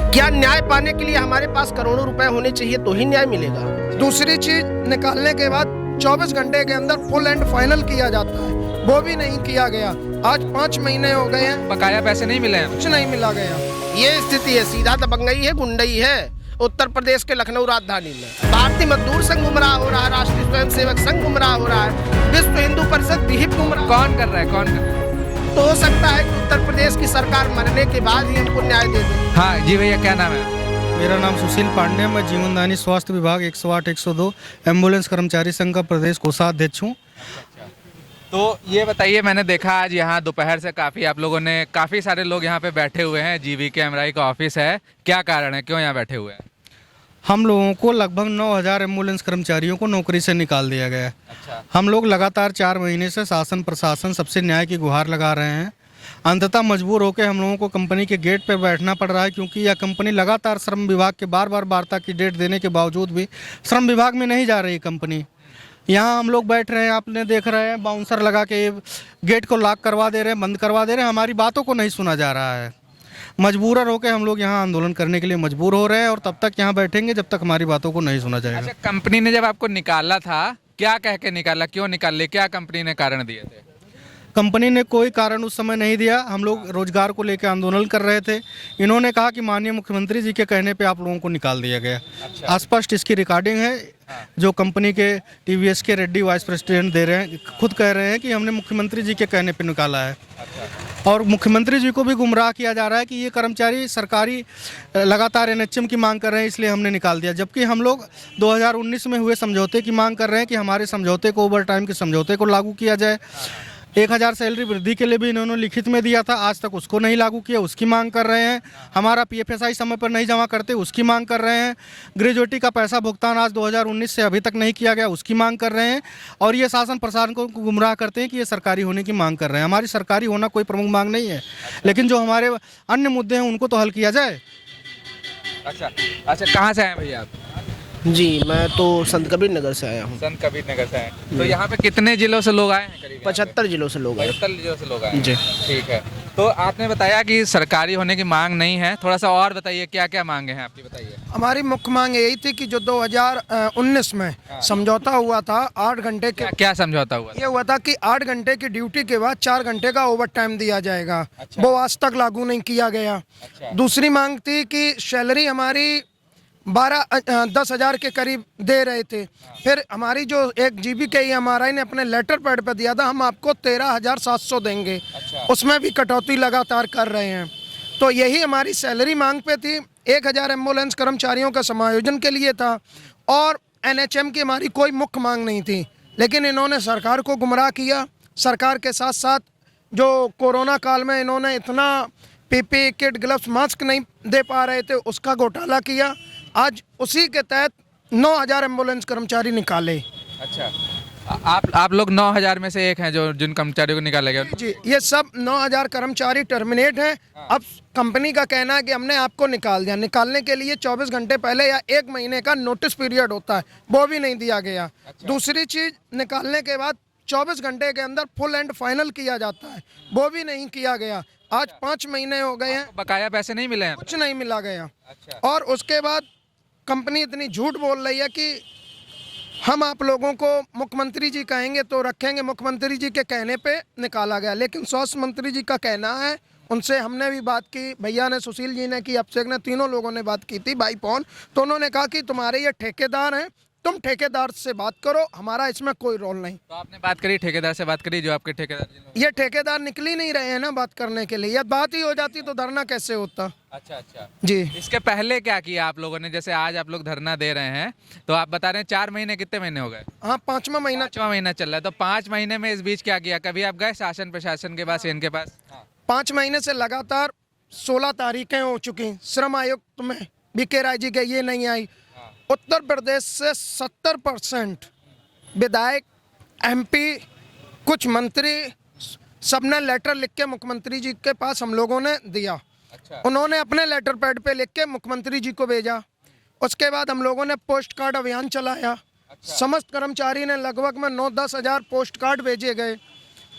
क्या न्याय पाने के लिए हमारे पास करोड़ों रुपए होने चाहिए तो ही न्याय मिलेगा? दूसरी चीज, निकालने के बाद 24 घंटे के अंदर फुल एंड फाइनल किया जाता है, वो भी नहीं किया गया। आज 5 महीने हो गए हैं, बकाया पैसे नहीं मिले हैं। कुछ नहीं मिला गया। ये स्थिति है, सीधा दबंगई है, गुंडई है। उत्तर प्रदेश के लखनऊ राजधानी में भारतीय मजदूर संघ गुमराह हो रहा है, राष्ट्रीय स्वयंसेवक संघ गुमराह हो रहा है, विश्व हिंदू परिषद विहिप गुमराह। कौन कर रहा है, कौन कर रहा है? तो हो सकता है कि उत्तर प्रदेश की सरकार मरने के बाद ही हमको न्याय दे दे। हाँ जी भैया, क्या नाम है? मेरा नाम सुशील पांडे, मैं जीवनदानी स्वास्थ्य विभाग 108 102 एम्बुलेंस कर्मचारी संघ का प्रदेश कोषाध्यक्ष हूँ। तो ये बताइए, मैंने देखा आज यहाँ दोपहर से काफ़ी सारे लोग यहाँ पे बैठे हुए हैं। जीवीके एमआरआई का ऑफिस है, क्या कारण है, क्यों यहाँ बैठे हुए हैं? हम लोगों को लगभग 9000 एम्बुलेंस कर्मचारियों को नौकरी से निकाल दिया गया है। अच्छा। हम लोग लगातार 4 महीने से शासन प्रशासन सबसे न्याय की गुहार लगा रहे हैं। अंततः मजबूर होकर हम लोगों को कंपनी के गेट पर बैठना पड़ रहा है, क्योंकि यह कंपनी लगातार श्रम विभाग के बार वार्ता की डेट देने के बावजूद भी श्रम विभाग में नहीं जा रही कंपनी। यहाँ हम लोग बैठ रहे हैं, आपने देख रहे हैं, बाउंसर लगा के गेट को लॉक करवा दे रहे हैं, बंद करवा दे रहे हैं, हमारी बातों को नहीं सुना जा रहा है। मजबूरन होकर हम लोग यहाँ आंदोलन करने के लिए मजबूर हो रहे हैं और तब तक यहाँ बैठेंगे जब तक हमारी बातों को नहीं सुना जाएगा। अच्छा, कंपनी ने जब आपको निकाला था, क्या कह के निकाला, क्यों निकाले, क्या कंपनी ने कारण दिए थे? कंपनी ने कोई कारण उस समय नहीं दिया। हम लोग रोजगार को लेकर आंदोलन कर रहे थे। इन्होंने कहा कि माननीय मुख्यमंत्री जी के कहने पे आप लोगों को निकाल दिया गया। अच्छा। स्पष्ट इसकी रिकॉर्डिंग है। जो कंपनी के टीवीएस के रेड्डी वाइस प्रेसिडेंट दे रहे हैं, खुद कह रहे हैं कि हमने मुख्यमंत्री जी के कहने पे निकाला है। और मुख्यमंत्री जी को भी गुमराह किया जा रहा है कि ये कर्मचारी सरकारी लगातार एनएचएम की मांग कर रहे हैं, इसलिए हमने निकाल दिया। जबकि हम लोग 2019 में हुए समझौते की मांग कर रहे हैं कि हमारे समझौते को, ओवर टाइम के समझौते को लागू किया जाए। 1000 सैलरी वृद्धि के लिए भी इन्होंने लिखित में दिया था, आज तक उसको नहीं लागू किया, उसकी मांग कर रहे हैं। हमारा पीएफएसआई समय पर नहीं जमा करते, उसकी मांग कर रहे हैं। ग्रेजुएटी का पैसा भुगतान आज 2019 से अभी तक नहीं किया गया, उसकी मांग कर रहे हैं। और ये शासन प्रशासन को गुमराह करते हैं कि ये सरकारी होने की मांग कर रहे हैं। हमारी सरकारी होना कोई प्रमुख मांग नहीं है, लेकिन जो हमारे अन्य मुद्दे हैं उनको तो हल किया जाए। अच्छा, कहाँ से आए भैया आप? जी, मैं तो संत कबीर नगर से आया हूँ। संत कबीर नगर से आए। तो यहाँ पे कितने जिलों से लोग आए हैं? करीब 75 जिलों से लोग आए। 75 जिलों से लोग आए हैं। जी। ठीक है। तो आपने बताया कि सरकारी होने की मांग नहीं है, थोड़ा सा और बताइए, क्या क्या मांगे हैं आपकी, बताइए। हमारी मुख्य मांग यही थी कि जो 2019 में समझौता हुआ था 8 घंटे के, क्या समझौता हुआ? ये हुआ था कि 8 घंटे की ड्यूटी के बाद 4 घंटे का ओवर टाइम दिया जाएगा। अच्छा। वो आज तक लागू नहीं किया गया। अच्छा। दूसरी मांग थी कि सैलरी हमारी 10,000 के करीब दे रहे थे। फिर हमारी जो एक जीवीके एमआरआई ने अपने लेटर पैड पे दिया था, हम आपको 13,700 देंगे। अच्छा। उसमें भी कटौती लगातार कर रहे हैं। तो यही हमारी सैलरी मांग पे थी। 1000 एम्बुलेंस कर्मचारियों का समायोजन के लिए था और एनएचएम की हमारी कोई मुख्य मांग नहीं थी। लेकिन इन्होंने सरकार को गुमराह किया। सरकार के साथ साथ जो कोरोना काल में इन्होंने इतना पीपी किट, ग्लव्स, मास्क नहीं दे पा रहे थे, उसका घोटाला किया। आज उसी के तहत 9000 एम्बुलेंस कर्मचारी निकाले। अच्छा, आप लोग 9000 में से एक हैं जो जिन कर्मचारियों को निकाले गए? जी, ये सब 9000 कर्मचारी टर्मिनेट हैं। अब कंपनी का कहना है कि हमने आपको निकाल दिया। निकालने के लिए 24 घंटे पहले या 1 महीने का नोटिस पीरियड होता है, वो भी नहीं दिया गया। अच्छा। दूसरी चीज, निकालने के बाद 24 घंटे के अंदर फुल एंड फाइनल किया जाता है, वो भी नहीं किया गया। आज 5 महीने हो गए हैं, बकाया पैसे नहीं मिले हैं? कुछ नहीं मिला गया। अच्छा। और उसके बाद कंपनी इतनी झूठ बोल रही है कि हम आप लोगों को मुख्यमंत्री जी कहेंगे तो रखेंगे। मुख्यमंत्री जी के कहने पे निकाला गया, लेकिन स्वास्थ्य मंत्री जी का कहना है, उनसे हमने भी बात की, भैया ने, सुशील जी ने की, अभिषेक ने, तीनों लोगों ने बात की थी बाई फोन। तो उन्होंने कहा कि तुम्हारे ये ठेकेदार हैं, तुम ठेकेदार से बात करो, हमारा इसमें कोई रोल नहीं। तो आपने बात करी, ठेकेदार से बात करी, जो आपके ठेकेदार? ये ठेकेदार निकल ही नहीं रहे हैं ना बात करने के लिए। बात ही हो जाती तो धरना कैसे होता। अच्छा। जी, इसके पहले क्या किया आप लोगों ने? जैसे आज आप लोग धरना दे रहे हैं, तो आप बता रहे हैं 4 महीने, कितने महीने हो गए? हाँ, 5वां महीना 5वां महीना चल रहा है। तो 5 महीने में इस बीच क्या किया? कभी आप गए शासन प्रशासन के पास, इनके पास? 5 महीने से लगातार 16 तारीखें हो चुकी। श्रम आयुक्त में बीके राय जी गए, ये नहीं आई। उत्तर प्रदेश से 70% विधायक, एमपी, कुछ मंत्री, सबने लेटर लिख के मुख्यमंत्री जी के पास हम लोगों ने दिया। अच्छा। उन्होंने अपने लेटर पैड पे लिख के मुख्यमंत्री जी को भेजा। उसके बाद हम लोगों ने पोस्ट कार्ड अभियान चलाया। अच्छा। समस्त कर्मचारी ने लगभग में 9-10 हज़ार पोस्ट कार्ड भेजे गए।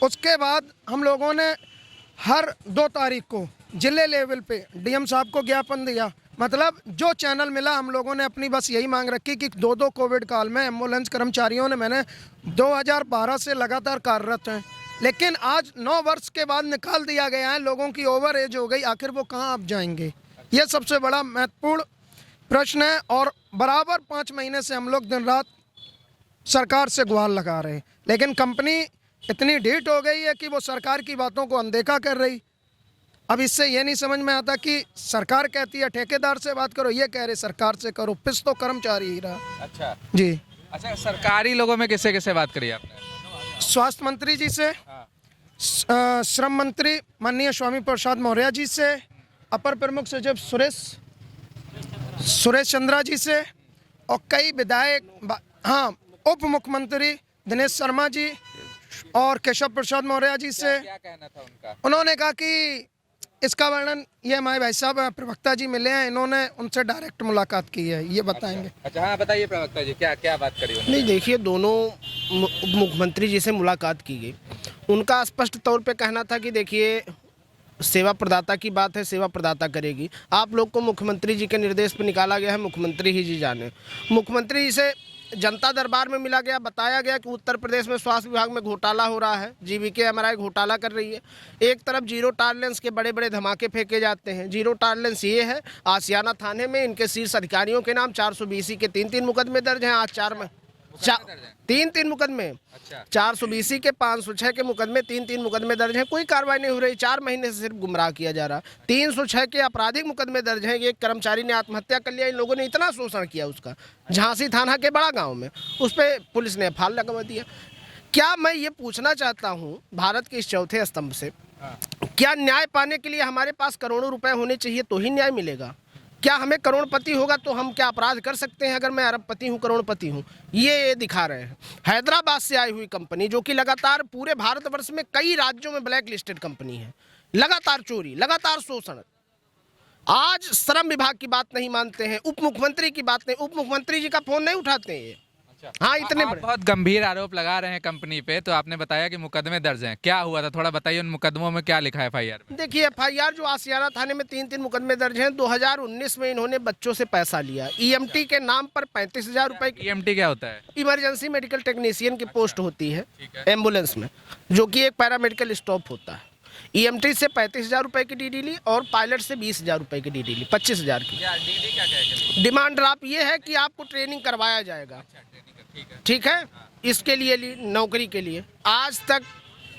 उसके बाद हम लोगों ने हर 2 तारीख को जिले लेवल पे डीएम साहब को ज्ञापन दिया, मतलब जो चैनल मिला हम लोगों ने अपनी बस यही मांग रखी कि 2-2 कोविड काल में एम्बुलेंस कर्मचारियों ने मैंने 2012 से लगातार कार्यरत हैं, लेकिन आज 9 वर्ष के बाद निकाल दिया गया है। लोगों की ओवर एज हो गई, आखिर वो कहाँ अब जाएंगे? ये सबसे बड़ा महत्वपूर्ण प्रश्न है। और बराबर 5 महीने से हम लोग दिन रात सरकार से गुहार लगा रहे हैं, लेकिन कंपनी इतनी ढीठ हो गई है कि वो सरकार की बातों को अनदेखा कर रही। अब इससे ये नहीं समझ में आता कि सरकार कहती है ठेकेदार से बात करो, ये कह रहे सरकार से करो, पिस तो कर्मचारी ही रहा। अच्छा जी, अच्छा, सरकारी लोगों में किससे किससे बात करी आपने? स्वास्थ्य मंत्री जी से, श्रम मंत्री माननीय स्वामी प्रसाद मौर्य जी से, अपर प्रमुख सचिव सुरेश चंद्रा जी से, और कई विधायक, हाँ, उप मुख्यमंत्री दिनेश शर्मा जी और केशव प्रसाद मौर्य जी से। क्या कहना था उनका? उन्होंने कहा कि इसका वर्णन ये हमारे भाई साहब प्रवक्ता जी मिले हैं, इन्होंने उनसे डायरेक्ट मुलाकात की है, ये बताएंगे। अच्छा, हाँ बताइए प्रवक्ता जी, क्या क्या बात करी उन्होंने? नहीं, देखिए, दोनों मुख्यमंत्री जी से मुलाकात की गई। उनका स्पष्ट तौर पे कहना था कि देखिए, सेवा प्रदाता की बात है, सेवा प्रदाता करेगी। आप लोग को मुख्यमंत्री जी के निर्देश पर निकाला गया है, मुख्यमंत्री ही जी जाने। मुख्यमंत्री जी से जनता दरबार में मिला गया, बताया गया कि उत्तर प्रदेश में स्वास्थ्य विभाग में घोटाला हो रहा है, जीवीके एमआरआई घोटाला कर रही है। एक तरफ जीरो टॉलरेंस के बड़े बड़े धमाके फेंके जाते हैं। जीरो टॉलरेंस ये है, आसियाना थाने में इनके शीर्ष अधिकारियों के नाम 420 के 3 मुकदमे दर्ज हैं। आज 3 मुकदमे, अच्छा, 420 के 506 के मुकदमे, 3 मुकदमे दर्ज हैं। कोई कार्रवाई नहीं हो रही। 4 महीने से सिर्फ गुमराह किया जा रहा। 306 के आपराधिक मुकदमे दर्ज हैं। एक कर्मचारी ने आत्महत्या कर लिया। इन लोगों ने इतना शोषण किया उसका, झांसी थाना के बड़ा गांव में, उस पर पुलिस ने एफआईआर लगवा दिया। क्या मैं ये पूछना चाहता हूँ भारत के इस चौथे स्तंभ से, क्या न्याय पाने के लिए हमारे पास करोड़ों रुपए होने चाहिए तो ही न्याय मिलेगा? क्या हमें करोड़पति होगा तो हम क्या अपराध कर सकते हैं? अगर मैं अरबपति हूँ, करोड़पति हूँ, ये दिखा रहे हैं। हैदराबाद से आई हुई कंपनी, जो कि लगातार पूरे भारतवर्ष में कई राज्यों में ब्लैक लिस्टेड कंपनी है, लगातार चोरी, लगातार शोषण। आज श्रम विभाग की बात नहीं मानते हैं, उप मुख्यमंत्री की बात नहीं, उप मुख्यमंत्री जी का फोन नहीं उठाते हैं ये। हाँ, इतने आप बड़े बहुत गंभीर आरोप लगा रहे हैं कंपनी पे, तो आपने बताया कि मुकदमे दर्ज हैं। क्या हुआ था, थोड़ा बताइए। उन मुकदमों में क्या लिखा है एफआईआर में? देखिए, एफआईआर जो आसियाना थाने में 3 मुकदमे दर्ज हैं। 2019 में इन्होंने बच्चों से पैसा लिया, ईएमटी के नाम पर 35,000 रुपए की। ईएमटी क्या होता है? इमरजेंसी मेडिकल टेक्नीशियन की पोस्ट होती है एम्बुलेंस में, जो कि एक पैरामेडिकल स्टॉप होता है। ईएमटी से 35,000 रुपए की डीडी ली और पायलट से 20,000 रुपए की डीडी ली, 25,000 की। डीडी क्या कहेगा? डिमांड ड्राफ्ट ये है कि आपको ट्रेनिंग करवाया जाएगा, ठीक है, इसके लिए ली, नौकरी के लिए। आज तक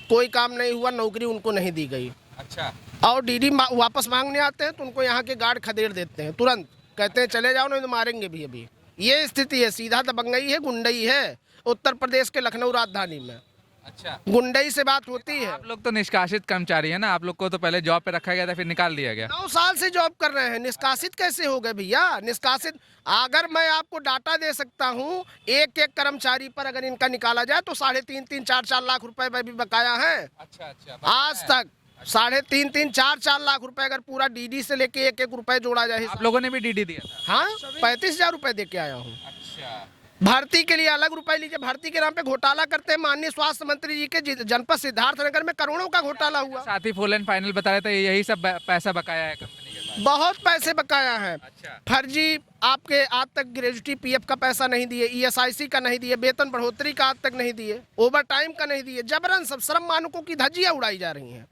कोई काम नहीं हुआ, नौकरी उनको नहीं दी गई। अच्छा, और डीडी वापस मांगने आते हैं तो उनको यहाँ के गार्ड खदेड़ देते हैं, तुरंत कहते हैं चले जाओ, नहीं तो मारेंगे भी। अभी ये स्थिति है, सीधा दबंगई है, गुंडई है। उत्तर प्रदेश के लखनऊ राजधानी में अच्छा, गुंडई से बात होती है। आप लोग तो निष्कासित कर्मचारी है ना, आप लोग को तो पहले जॉब पे रखा गया था, फिर निकाल दिया गया। 9 साल से जॉब कर रहे हैं, निष्कासित कैसे हो गए भैया? निष्कासित, अगर मैं आपको डाटा दे सकता हूँ, एक कर्मचारी पर अगर इनका निकाला जाए तो 3.5 4 लाख रुपए में भी बकाया है। अच्छा अच्छा, आज तक 3.5 4 लाख रुपए, अगर पूरा डीडी से लेके 1 रुपए जोड़ा जाए। आप लोगों ने भी डीडी दिया था? हाँ, 35,000 रुपए दे के आया हूँ। अच्छा, भर्ती के लिए अलग रुपए लीजिए। भर्ती के नाम पे घोटाला करते हैं। माननीय स्वास्थ्य मंत्री जी के जनपद सिद्धार्थनगर में करोड़ों का घोटाला हुआ। साथ ही फुल एंड फाइनल बता रहे थे, यही सब पैसा बकाया है कंपनी के पास। बहुत पैसे बकाया है। अच्छा, फर्जी आपके आज तक ग्रेजुटी पीएफ का पैसा नहीं दिए, ईएसआईसी का नहीं दिए, वेतन बढ़ोतरी का आज तक नहीं दिए, ओवर टाइम का नहीं दिए। जबरन सब श्रम मानकों की धज्जियां उड़ाई जा रही हैं।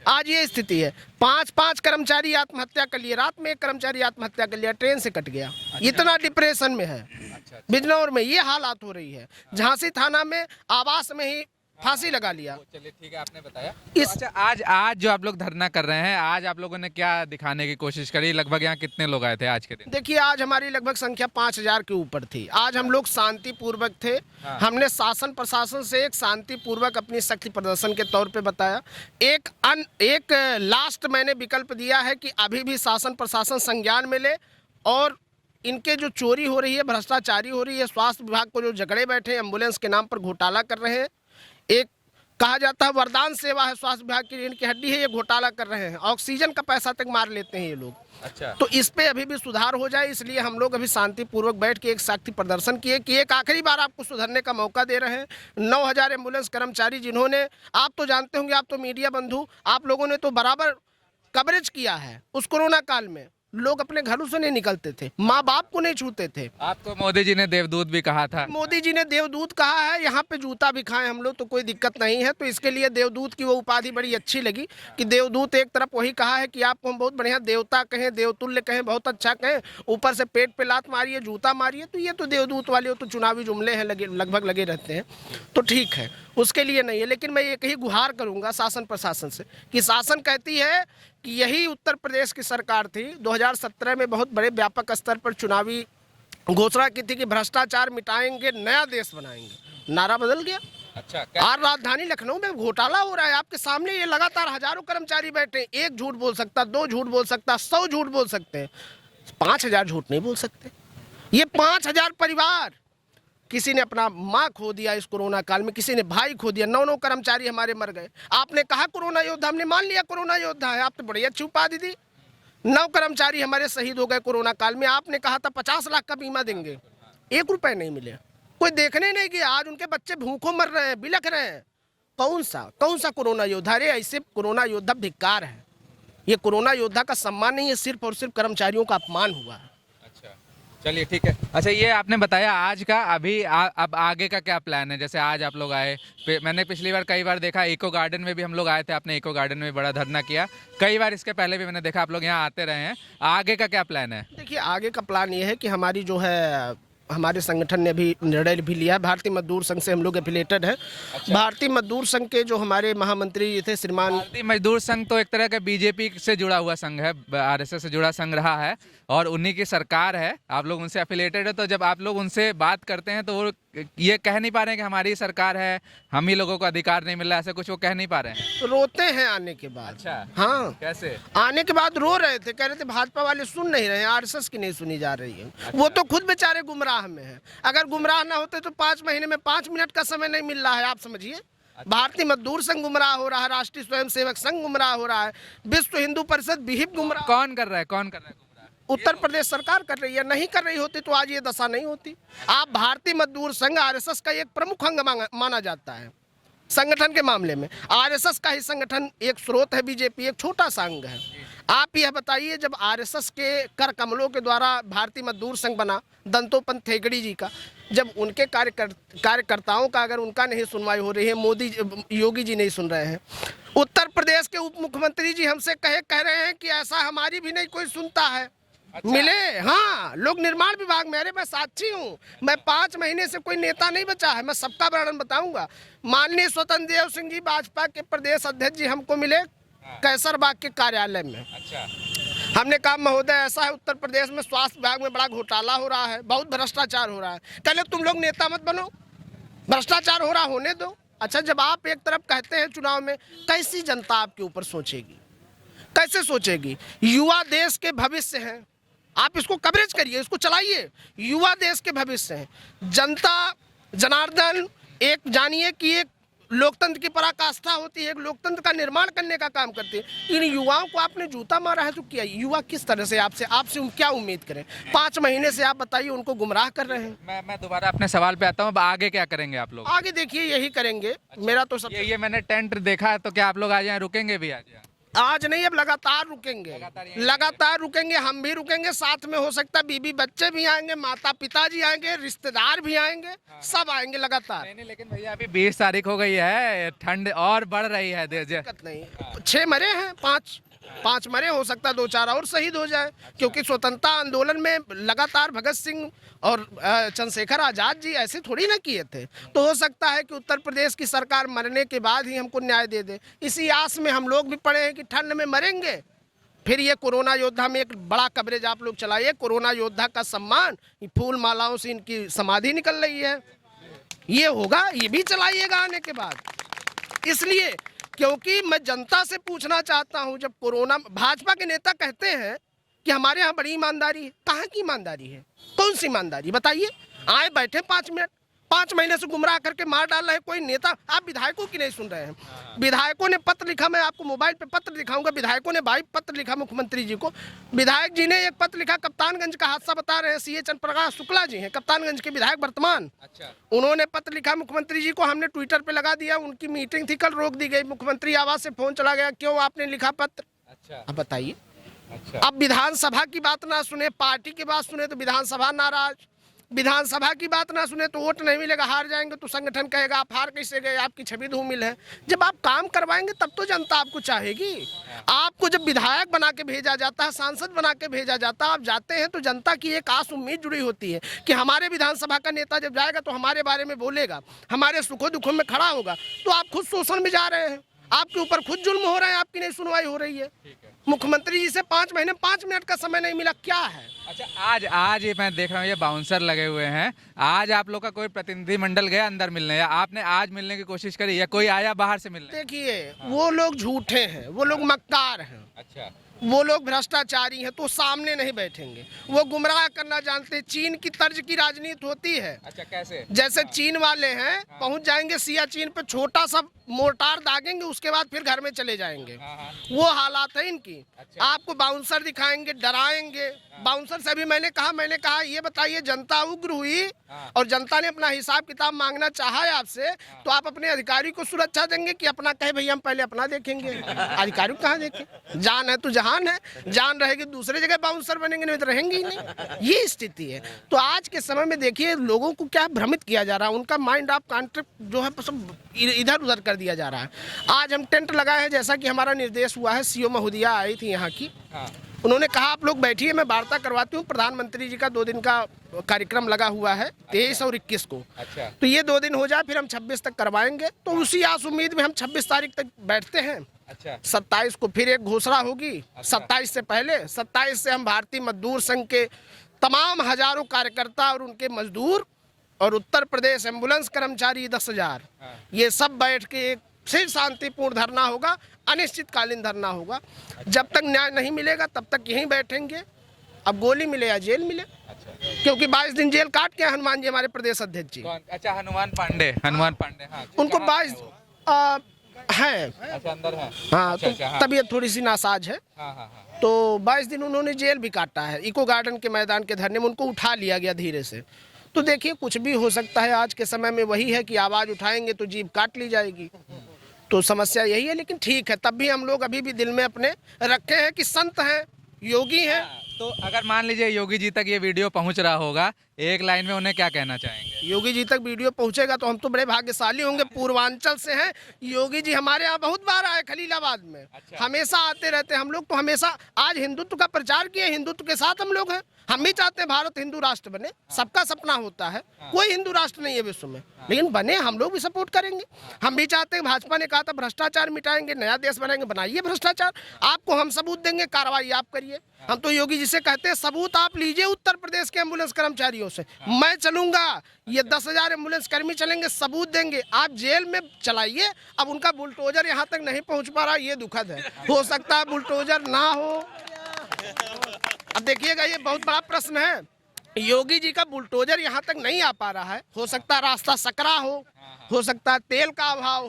आज ये स्थिति है। 5 कर्मचारी आत्महत्या कर लिए, रात में 1 कर्मचारी आत्महत्या कर लिया, ट्रेन से कट गया। इतना डिप्रेशन में है। बिजनौर में ये हालात हो रही है। झांसी थाना में आवास में ही फांसी लगा लिया। चलिए ठीक है, आपने बताया। इस अच्छा, आज जो आप लोग धरना कर रहे हैं, आज आप लोगों ने क्या दिखाने की कोशिश करी? लगभग यहाँ कितने लोग आए थे आज के दिन? देखिए, आज हमारी लगभग संख्या 5,000 के ऊपर थी। आज हम लोग शांतिपूर्वक थे। हाँ। हमने शासन प्रशासन से एक शांतिपूर्वक अपनी शक्ति प्रदर्शन के तौर पे बताया। एक लास्ट मैंने विकल्प दिया है कि अभी भी शासन प्रशासन संज्ञान में ले और इनके जो चोरी हो रही है, भ्रष्टाचारी हो रही है, स्वास्थ्य विभाग को जो जकड़े बैठे, एम्बुलेंस के नाम पर घोटाला कर रहे हैं। एक कहा जाता है वरदान सेवा है स्वास्थ्य विभाग की, इनकी हड्डी है, ये घोटाला कर रहे हैं। ऑक्सीजन का पैसा तक मार लेते हैं ये लोग। अच्छा, तो इस पे अभी भी सुधार हो जाए, इसलिए हम लोग अभी शांतिपूर्वक बैठ के एक शक्ति प्रदर्शन किए कि एक आखिरी बार आपको सुधरने का मौका दे रहे हैं। 9,000 एम्बुलेंस कर्मचारी जिन्होंने, आप तो जानते होंगे, आप तो मीडिया बंधु, आप लोगों ने तो बराबर कवरेज किया है उस कोरोना काल में। लोग अपने घरों से नहीं निकलते थे, माँ बाप को नहीं छूते थे। आपको मोदी जी ने देवदूत भी कहा था। मोदी जी ने देवदूत कहा है, यहाँ पे जूता भी खाएं हम लोग तो कोई दिक्कत नहीं है। तो इसके लिए देवदूत की वो उपाधि बड़ी अच्छी लगी कि देवदूत एक तरफ वही कहा है कि आपको हम बहुत बढ़िया देवता कहें, देवतुल्य कहें, बहुत अच्छा कहें, ऊपर से पेट पे लात मारिए, जूता मारिए। तो ये तो देवदूत वाले तो चुनावी जुमले हैं, लगभग लगे रहते हैं, तो ठीक है, उसके लिए नहीं है। लेकिन मैं एक ही गुहार करूंगा शासन प्रशासन से कि शासन कहती है कि यही उत्तर प्रदेश की सरकार थी 2017 में बहुत बड़े व्यापक स्तर पर चुनावी घोषणा की थी कि भ्रष्टाचार मिटाएंगे, नया देश बनाएंगे। नारा बदल गया। अच्छा, आज राजधानी लखनऊ में घोटाला हो रहा है आपके सामने, ये लगातार हजारों कर्मचारी बैठे हैं। एक झूठ बोल सकता, दो झूठ बोल सकता, 100 झूठ बोल सकते हैं, 5000 झूठ नहीं बोल सकते। ये 5000 परिवार, किसी ने अपना माँ खो दिया इस कोरोना काल में, किसी ने भाई खो दिया, 9 कर्मचारी हमारे मर गए। आपने कहा कोरोना योद्धा, हमने मान लिया कोरोना योद्धा है, आपने बड़ी अच्छी उपाधि दी। 9 कर्मचारी हमारे शहीद हो गए कोरोना काल में। आपने कहा था 50 लाख का बीमा देंगे, 1 रुपए नहीं मिले। कोई देखने नहीं गया। आज उनके बच्चे भूखों मर रहे हैं, बिलख रहे हैं। कौन सा कोरोना योद्धा? अरे ऐसे कोरोना योद्धा धिक्कार है। ये कोरोना योद्धा का सम्मान नहीं है, सिर्फ और सिर्फ कर्मचारियों का अपमान हुआ है। अच्छा, चलिए ठीक है। अच्छा, ये आपने बताया आज का, अभी अब आगे का क्या प्लान है? जैसे आज आप लोग आए, मैंने पिछली बार कई बार देखा, इको गार्डन में भी हम लोग आए थे, आपने इको गार्डन में बड़ा धरना किया। कई बार इसके पहले भी मैंने देखा आप लोग यहाँ आते रहे हैं। आगे का क्या प्लान है? देखिए, आगे का प्लान ये है कि हमारी जो है, हमारे संगठन ने भी निर्णय भी लिया है, भारतीय मजदूर संघ से हम लोग एफिलेटेड हैं। अच्छा। भारतीय मजदूर संघ के जो हमारे महामंत्री थे श्रीमान, भारतीय मजदूर संघ तो एक तरह का बीजेपी से जुड़ा हुआ संघ है, आरएसएस से जुड़ा संघ रहा है और उन्हीं की सरकार है, आप लोग उनसे एफिलेटेड है। तो जब आप लोग उनसे बात करते हैं तो वो ये कह नहीं पा रहे हैं कि हमारी सरकार है, हम ही लोगों को अधिकार नहीं मिल रहा, ऐसा कुछ वो कह नहीं पा रहे हैं। तो रोते हैं आने के बाद। अच्छा, हाँ, कैसे? आने के बाद रो रहे थे, कह रहे थे भाजपा वाले सुन नहीं रहे हैं, आरएसएस की नहीं सुनी जा रही है। अच्छा। वो तो खुद बेचारे गुमराह में है। अगर गुमराह ना होते तो 5 महीने में 5 मिनट का समय नहीं मिल रहा है, आप समझिए। अच्छा। भारतीय मजदूर संघ गुमराह हो रहा है, राष्ट्रीय स्वयंसेवक संघ गुमराह हो रहा है, विश्व हिंदू परिषद विहिप गुमराह। कौन कर रहा है? कौन कर रहा है? उत्तर प्रदेश सरकार कर रही है। नहीं कर रही होती तो आज ये दशा नहीं होती। आप भारतीय मजदूर संघ आरएसएस का एक प्रमुख अंग माना जाता है संगठन के मामले में। आरएसएस का ही संगठन एक स्रोत है, बीजेपी एक छोटा सा अंग है। आप यह बताइए, जब आरएसएस के कर कमलों के द्वारा भारतीय मजदूर संघ बना, दंतोपंत थेगड़ी जी का, जब उनके कार्यकर्ताओं का अगर उनका नहीं सुनवाई हो रही है, योगी जी नहीं सुन रहे हैं, उत्तर प्रदेश के उप मुख्यमंत्री जी हमसे कह रहे हैं कि ऐसा हमारी भी नहीं कोई सुनता है। अच्छा। मिले, हाँ, लोग निर्माण विभाग में। अरे मैं साक्षी हूँ, मैं 5 महीने से कोई नेता नहीं बचा है, मैं सबका वर्णन बताऊंगा। माननीय स्वतंत्र देव सिंह जी भाजपा के प्रदेश अध्यक्ष जी हमको मिले कैसरबाग के कार्यालय में। अच्छा। हमने कहा महोदय ऐसा है, उत्तर प्रदेश में स्वास्थ्य विभाग में बड़ा घोटाला हो रहा है, बहुत भ्रष्टाचार हो रहा है। कहले तुम लोग नेता मत बनो, भ्रष्टाचार हो रहा होने दो। अच्छा, जब आप एक तरफ कहते हैं चुनाव में, कैसी जनता आपके ऊपर सोचेगी, कैसे सोचेगी? युवा देश के भविष्य हैं, आप इसको कवरेज करिए, इसको चलाइए। युवा देश के भविष्य हैं। जनता जनार्दन, एक जानिए कि एक लोकतंत्र की पराकाष्ठा होती है, एक लोकतंत्र का निर्माण करने का काम करती है। इन युवाओं को आपने जूता मारा है तो क्या युवा किस तरह से आपसे क्या उम्मीद करें? 5 महीने से आप बताइए उनको गुमराह कर रहे हैं। मैं दोबारा अपने सवाल पे आता हूँ। अब आगे क्या करेंगे आप लोग? आगे देखिए यही करेंगे। अच्छा। मेरा तो सब ये मैंने टेंट देखा है, तो क्या आप लोग आज यहाँ रुकेंगे भी? आज नहीं, अब लगातार रुकेंगे, लगातार रुकेंगे। हम भी रुकेंगे, साथ में हो सकता है बीबी बच्चे भी आएंगे, माता पिताजी आएंगे, रिश्तेदार भी आएंगे। हाँ। सब आएंगे लगातार। नहीं, लेकिन भैया अभी 20 तारीख हो गई है, ठंड और बढ़ रही है। दिक्कत नहीं। 6 मरे हैं, 5 मरे, हो सकता है 2-4 और शहीद हो जाए। अच्छा। क्योंकि स्वतंत्रता आंदोलन में लगातार भगत सिंह और चंद्रशेखर आजाद जी ऐसे थोड़ी ना किए थे। तो हो सकता है कि उत्तर प्रदेश की सरकार मरने के बाद ही हमको न्याय दे दे। इसी आस में हम लोग भी पड़े हैं कि ठंड में मरेंगे। फिर ये कोरोना योद्धा में एक बड़ा कवरेज आप लोग चलाइए। कोरोना योद्धा का सम्मान, फूल मालाओं से इनकी समाधि निकल रही है, ये होगा, ये भी चलाइएगा आने के बाद। इसलिए क्योंकि मैं जनता से पूछना चाहता हूं, जब कोरोना, भाजपा के नेता कहते हैं कि हमारे यहाँ बड़ी ईमानदारी है। कहाँ की ईमानदारी है? कौन सी ईमानदारी बताइए? आए बैठे 5 मिनट, 5 महीने से गुमराह करके मार डाल रहे हैं कोई नेता। आप विधायकों की नहीं सुन रहे हैं। विधायकों ने पत्र लिखा, मैं आपको मोबाइल पे पत्र दिखाऊंगा। विधायकों ने भाई पत्र लिखा मुख्यमंत्री जी को। विधायक जी ने एक पत्र लिखा, कप्तानगंज का हादसा बता रहे हैं, सीए चंद्रप्रकाश शुक्ला जी हैं, कप्तानगंज के विधायक वर्तमान। अच्छा। उन्होंने पत्र लिखा मुख्यमंत्री जी को, हमने ट्विटर पे लगा दिया। उनकी मीटिंग थी कल, रोक दी गई। मुख्यमंत्री आवास से फोन चला गया, क्यों आपने लिखा पत्र? अच्छा। अब बताइए, अच्छा। अब विधानसभा की बात ना सुने, पार्टी की बात सुने तो विधानसभा नाराज, विधानसभा की बात ना सुने तो वोट नहीं मिलेगा, हार जाएंगे तो संगठन कहेगा आप हार कैसे गए, आपकी छवि धूमिल है। जब आप काम करवाएंगे तब तो जनता आपको चाहेगी। आपको जब विधायक बना के भेजा जाता है, सांसद बना के भेजा जाता है, आप जाते हैं तो जनता की एक आस उम्मीद जुड़ी होती है कि हमारे विधानसभा का नेता जब जाएगा तो हमारे बारे में बोलेगा, हमारे सुखों दुखों में खड़ा होगा। तो आप खुद शोषण में जा रहे हैं, आपके ऊपर खुद जुल्म हो रहे हैं, आपकी नहीं सुनवाई हो रही है। मुख्यमंत्री जी से 5 महीने 5 मिनट का समय नहीं मिला, क्या है? अच्छा, आज ये मैं देख रहा हूँ ये बाउंसर लगे हुए हैं। आज आप लोग का कोई प्रतिनिधि मंडल गया अंदर मिलने, या आपने आज मिलने की कोशिश करी, या कोई आया बाहर से मिलने? देखिए, वो लोग झूठे हैं, वो लोग मक्कार हैं, अच्छा, वो लोग भ्रष्टाचारी हैं, तो सामने नहीं बैठेंगे। वो गुमराह करना जानते हैं। चीन की तर्ज की राजनीति होती है। अच्छा, कैसे? जैसे चीन वाले हैं, पहुंच जाएंगे सियाचिन पे, छोटा सा मोर्टार दागेंगे, उसके बाद फिर घर में चले जाएंगे। वो हालात है इनकी। अच्छा। आपको बाउंसर दिखाएंगे, डराएंगे। बाउंसर से भी मैंने कहा ये बताइए, जनता उग्र हुई और जनता ने अपना हिसाब किताब मांगना चाहा है आपसे, तो आप अपने अधिकारी को सुरक्षा देंगे कि अपना कहे भैया हम पहले अपना देखेंगे? अधिकारी को कहाँ देखें? जान है तो जहान है, जान रहेगी दूसरी जगह बाउंसर बनेंगे, नहीं तो रहेंगे ही नहीं। ये स्थिति है। तो आज के समय में देखिए लोगों को क्या भ्रमित किया जा रहा है, उनका माइंड ऑफ कॉन्ट्रैक्ट जो है सब इधर उधर कर दिया जा रहा है। आज हम टेंट लगाए हैं, जैसा कि हमारा निर्देश हुआ है, सीओ महोदया आई थी यहाँ की, उन्होंने कहा आप लोग बैठिए, मैं वार्ता करवाती हूँ। प्रधानमंत्री जी का 2 दिन का कार्यक्रम लगा हुआ है, 23 और 21 को। अच्छा। तो ये 2 दिन हो जाए, फिर हम 26 तक करवाएंगे। तो उसी आस उम्मीद में हम 26 तारीख तक बैठते हैं। अच्छा। 27 को फिर एक घोषणा होगी। 27 से पहले 27 से हम भारतीय मजदूर संघ के तमाम हजारों कार्यकर्ता और उनके मजदूर और उत्तर प्रदेश एम्बुलेंस कर्मचारी 10,000, ये सब बैठ के एक फिर शांतिपूर्ण धरना होगा, अनिश्चितकालीन धरना होगा। जब तक न्याय नहीं मिलेगा तब तक यहीं बैठेंगे। अब गोली मिले या जेल मिले। अच्छा। क्योंकि 22 दिन जेल काट के हनुमान जी, हमारे प्रदेश अध्यक्ष जी। अच्छा, हनुमान पांडे, हाँ, उनको 22 है। अच्छा, अंदर है। हाँ, अच्छा, तो अच्छा, हाँ। तबीयत थोड़ी सी नासाज है। हाँ। तो 22 दिन उन्होंने जेल भी काटा है। इको गार्डन के मैदान के धरने में उनको उठा लिया गया धीरे से। तो देखिए कुछ भी हो सकता है। आज के समय में वही है कि आवाज़ उठाएंगे तो जीभ काट ली जाएगी। तो समस्या यही है। लेकिन ठीक है, तब भी हम लोग अभी भी दिल में अपने रखे हैं कि संत हैं, योगी हैं। तो अगर मान लीजिए योगी जी तक ये वीडियो पहुंच रहा होगा, एक लाइन में उन्हें क्या कहना चाहेंगे? योगी जी तक वीडियो पहुंचेगा तो हम तो बड़े भाग्यशाली होंगे। पूर्वांचल से हैं योगी जी, हमारे यहाँ बहुत बार आए खलीलाबाद में। अच्छा। हमेशा आते रहते हैं। हम लोग तो हमेशा आज हिंदुत्व का प्रचार किए, हिंदुत्व के साथ हम लोग हैं। हम भी चाहते हैं भारत हिंदू राष्ट्र बने, सबका सपना होता है। कोई हिंदू राष्ट्र नहीं है विश्व में, लेकिन बने, हम लोग भी सपोर्ट करेंगे। हम भी चाहते हैं, भाजपा ने कहा था भ्रष्टाचार मिटाएंगे, नया देश बनाएंगे, बनाइए भ्रष्टाचार। आपको हम सबूत देंगे, कार्रवाई आप करिए। हम तो योगी जी से कहते हैं सबूत आप लीजिए उत्तर प्रदेश के एम्बुलेंस कर्मचारियों से। मैं चलूंगा, ये 10,000 एम्बुलेंस कर्मी चलेंगे, सबूत देंगे। आप जेल में चलाइए। अब उनका बुलडोजर यहाँ तक नहीं पहुँच पा रहा, ये दुखद है। हो सकता है बुलडोजर ना हो। अब देखिएगा, ये बहुत बड़ा प्रश्न है। योगी जी का बुलडोजर यहाँ तक नहीं आ पा रहा है। हो सकता है रास्ता सकरा हो सकता है तेल का अभाव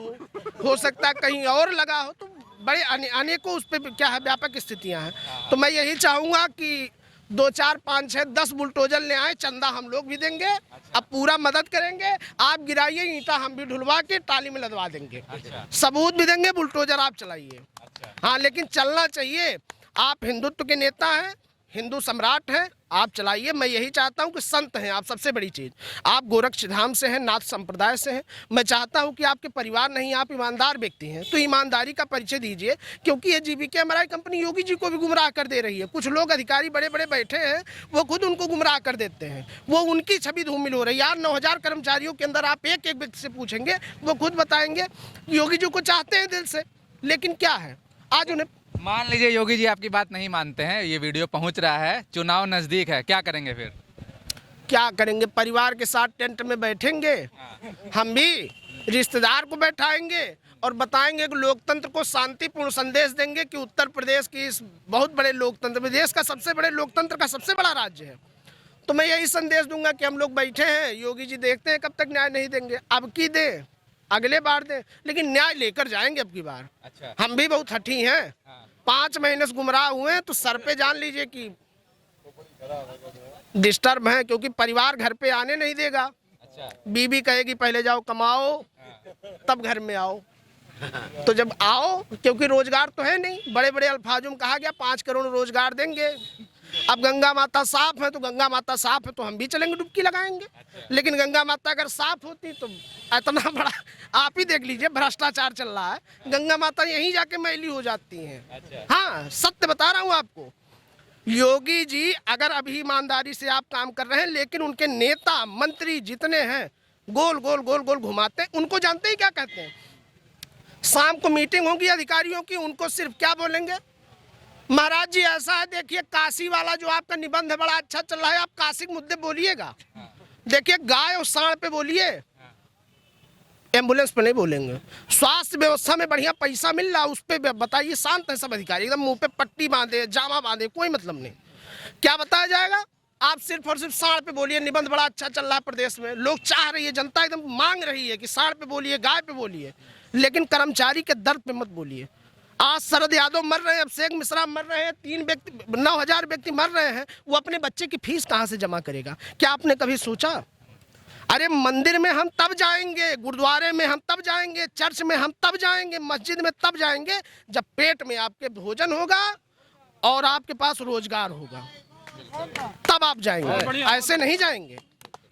हो सकता है कहीं और लगा हो। तो बड़े अनेकों उस पर क्या है, व्यापक स्थितियाँ हैं। तो मैं यही चाहूँगा कि 2, 4, 5, 6, 10 बुलडोजर ले आए, चंदा हम लोग भी देंगे। अब पूरा मदद करेंगे। आप गिराइए ईंटा, हम भी ढुलवा के टाली में लदवा देंगे। सबूत भी देंगे, बुलडोजर आप चलाइए। हाँ, लेकिन चलना चाहिए। आप हिंदुत्व के नेता हैं, हिंदू सम्राट हैं, आप चलाइए। मैं यही चाहता हूं कि संत हैं आप, सबसे बड़ी चीज़। आप गोरक्ष धाम से हैं, नाथ संप्रदाय से हैं। मैं चाहता हूं कि आपके परिवार नहीं, आप ईमानदार व्यक्ति हैं, तो ईमानदारी का परिचय दीजिए। क्योंकि ये GVK कंपनी योगी जी को भी गुमराह कर दे रही है। कुछ लोग अधिकारी बड़े बड़े बैठे हैं, वो खुद उनको गुमराह कर देते हैं। वो उनकी छवि धूमिल हो रही है। यार 9,000 कर्मचारियों के अंदर आप एक एक व्यक्ति से पूछेंगे, वो खुद बताएंगे योगी जी को चाहते हैं दिल से, लेकिन क्या है आज उन्हें। मान लीजिए योगी जी आपकी बात नहीं मानते हैं, ये वीडियो पहुंच रहा है, चुनाव नजदीक है, क्या करेंगे फिर? क्या करेंगे? परिवार के साथ टेंट में बैठेंगे। हम भी रिश्तेदार को बैठाएंगे और बताएंगे कि लोकतंत्र को शांतिपूर्ण संदेश देंगे कि उत्तर प्रदेश की इस बहुत बड़े लोकतंत्र में, देश का सबसे बड़े लोकतंत्र का सबसे बड़ा राज्य है। तो मैं यही संदेश दूंगा कि हम लोग बैठे हैं, योगी जी देखते हैं कब तक न्याय नहीं देंगे। अब की दें, अगले बार दें, लेकिन न्याय लेकर जाएंगे अब की बार। अच्छा। हम भी बहुत हठी हैं। 5 महीने से गुमराह हुए हैं, तो सर पे जान लीजिए कि डिस्टर्ब है। क्योंकि परिवार घर पे आने नहीं देगा। अच्छा। बीबी कहेगी पहले जाओ कमाओ, तब घर में आओ। तो जब आओ, क्योंकि रोजगार तो है नहीं, बड़े बड़े अल्फाजों में कहा गया 5 करोड़ रोजगार देंगे। अब गंगा माता साफ है तो गंगा माता साफ है तो हम भी चलेंगे डुबकी लगाएंगे। लेकिन गंगा माता अगर साफ होती तो इतना बड़ा, आप ही देख लीजिए भ्रष्टाचार चल रहा है, गंगा माता यहीं जाके मैली हो जाती हैं। हाँ, सत्य बता रहा हूँ आपको। योगी जी अगर अभी ईमानदारी से आप काम कर रहे हैं, लेकिन उनके नेता मंत्री जितने हैं गोल गोल गोल गोल घुमाते हैं। उनको जानते ही क्या कहते हैं? शाम को मीटिंग होगी अधिकारियों की, उनको सिर्फ क्या बोलेंगे, महाराज जी ऐसा है, देखिए काशी वाला जो आपका निबंध है बड़ा अच्छा चल रहा है, आप काशी के मुद्दे बोलिएगा। देखिए गाय और सांड पे बोलिए, एम्बुलेंस पे नहीं बोलेंगे। स्वास्थ्य व्यवस्था में बढ़िया पैसा मिल रहा है उस पर बताइए। शांत है सब अधिकारी, एकदम मुंह पे पट्टी बांधे, जामा बांधे, कोई मतलब नहीं। क्या बताया जाएगा? आप सिर्फ और सिर्फ सांड पे बोलिए, निबंध बड़ा अच्छा चल रहा है प्रदेश में, लोग चाह रही है, जनता एकदम मांग रही है कि सांड पे बोलिए, गाय पे बोलिए, लेकिन कर्मचारी के दर्द पे मत बोलिए। आज शरद यादव मर रहे हैं, अभिषेक मिश्रा मर रहे हैं, 9,000 व्यक्ति मर रहे हैं, वो अपने बच्चे की फीस कहाँ से जमा करेगा? क्या आपने कभी सोचा? अरे मंदिर में हम तब जाएंगे, गुरुद्वारे में हम तब जाएंगे, चर्च में हम तब जाएंगे, मस्जिद में तब जाएंगे जब पेट में आपके भोजन होगा और आपके पास रोजगार होगा, तब आप जाएंगे, ऐसे नहीं जाएंगे।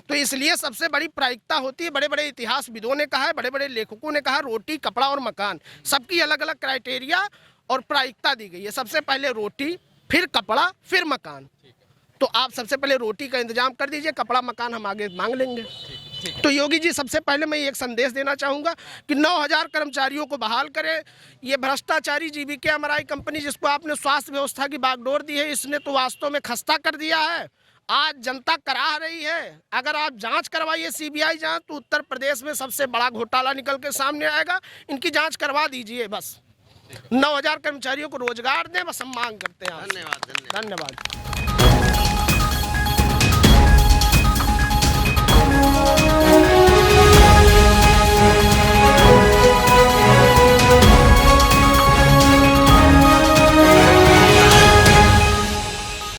तो इसलिए सबसे बड़ी प्रायिकता होती है, बड़े बड़े इतिहासविदों ने कहा है, बड़े बड़े लेखकों ने कहा, रोटी कपड़ा और मकान, सबकी अलग अलग क्राइटेरिया और प्रायिकता दी गई है। सबसे पहले रोटी, फिर कपड़ा, फिर मकान। तो आप सबसे पहले रोटी का इंतजाम कर दीजिए, कपड़ा मकान हम आगे मांग लेंगे। तो योगी जी सबसे पहले मैं एक संदेश देना चाहूँगा कि 9,000 कर्मचारियों को बहाल करें। ये भ्रष्टाचारी जीवीके एमआरआई कंपनी जिसको आपने स्वास्थ्य व्यवस्था की बागडोर दी है, इसने तो वास्तव में खस्ता कर दिया है। आज जनता कराह रही है। अगर आप जांच करवाइए, सीबीआई जांच, तो उत्तर प्रदेश में सबसे बड़ा घोटाला निकल के सामने आएगा। इनकी जांच करवा दीजिए बस। 9,000 कर्मचारियों को रोजगार दें, बस हम मांग करते हैं। धन्यवाद।